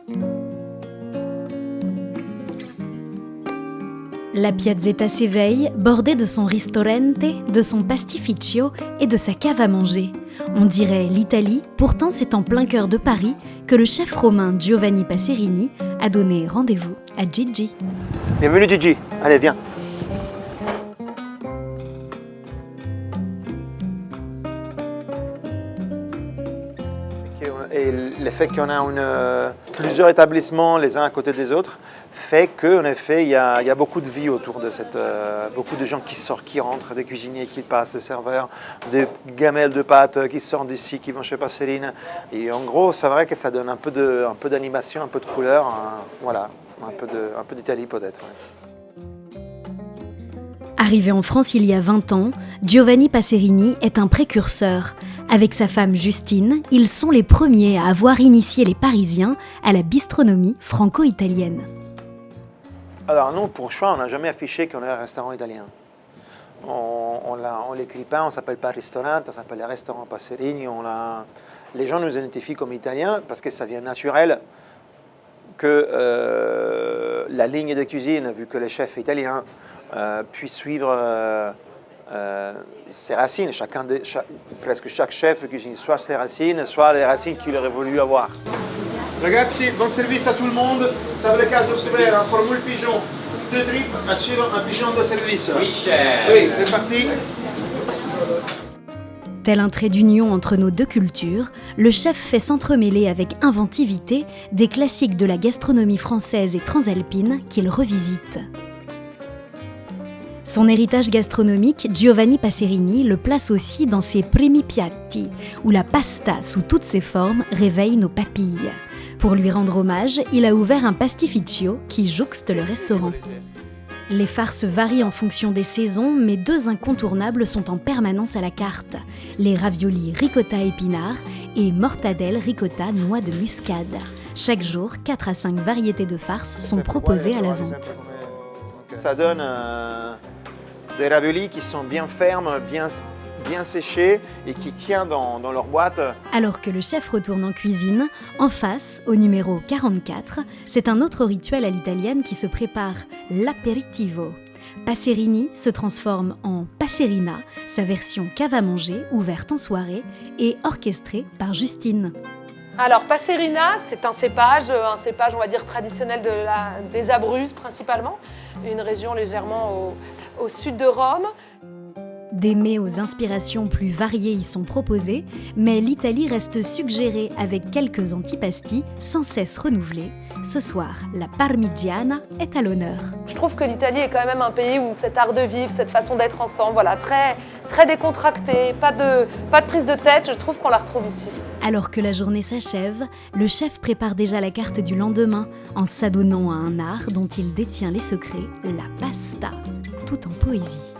La Piazzetta s'éveille, bordée de son ristorante, de son pastificio et de sa cave à manger. On dirait l'Italie, pourtant c'est en plein cœur de Paris que le chef romain Giovanni Passerini a donné rendez-vous à Gigi. Bienvenue Gigi, allez viens. Et le fait qu'on a plusieurs établissements les uns à côté des autres fait qu'en effet il y a beaucoup de vie autour de beaucoup de gens qui sortent, qui rentrent, des cuisiniers qui passent, des serveurs, des gamelles de pâtes qui sortent d'ici, qui vont chez Passerini. Et en gros, c'est vrai que ça donne un peu d'animation, un peu de couleur, voilà, un peu d'Italie peut-être. Ouais. Arrivé en France il y a 20 ans, Giovanni Passerini est un précurseur. Avec sa femme Justine, ils sont les premiers à avoir initié les Parisiens à la bistronomie franco-italienne. Alors nous, pour choix, on n'a jamais affiché qu'on est un restaurant italien. On ne l'écrit pas, on ne s'appelle pas restaurant, on s'appelle restaurant Passerini. Les gens nous identifient comme italiens parce que ça vient naturel que la ligne de cuisine, vu que le chef est italien, puisse suivre ses racines. Presque chaque chef cuisine soit ses racines, soit les racines qu'il aurait voulu avoir. Ragazzi, bon service à tout le monde. Table caldo ouverte, un formule pigeon, 2 tripes, assure un pigeon de service. Oui, chef. Oui, c'est parti. Tel un trait d'union entre nos deux cultures, le chef fait s'entremêler avec inventivité des classiques de la gastronomie française et transalpine qu'il revisite. Son héritage gastronomique, Giovanni Passerini le place aussi dans ses primi piatti, où la pasta sous toutes ses formes réveille nos papilles. Pour lui rendre hommage, il a ouvert un pastificio qui jouxte le restaurant. Les farces varient en fonction des saisons, mais 2 incontournables sont en permanence à la carte. Les raviolis ricotta épinards et mortadelle ricotta noix de muscade. Chaque jour, 4 à 5 variétés de farces sont proposées à la vente. Ça donne des raviolis qui sont bien fermes, bien séchés et qui tiennent dans leur boîte. Alors que le chef retourne en cuisine, en face, au numéro 44, c'est un autre rituel à l'italienne qui se prépare, l'aperitivo. Passerini se transforme en Passerina, sa version cave à manger, ouverte en soirée et orchestrée par Justine. Alors Passerina, c'est un cépage on va dire traditionnel des Abruzzes principalement, une région légèrement au sud de Rome. Des mets aux inspirations plus variées y sont proposés, mais l'Italie reste suggérée avec quelques antipastis sans cesse renouvelés. Ce soir, la parmigiana est à l'honneur. Je trouve que l'Italie est quand même un pays où cet art de vivre, cette façon d'être ensemble, voilà, très décontracté, pas de prise de tête, je trouve qu'on la retrouve ici. Alors que la journée s'achève, le chef prépare déjà la carte du lendemain en s'adonnant à un art dont il détient les secrets, la pasta, tout en poésie.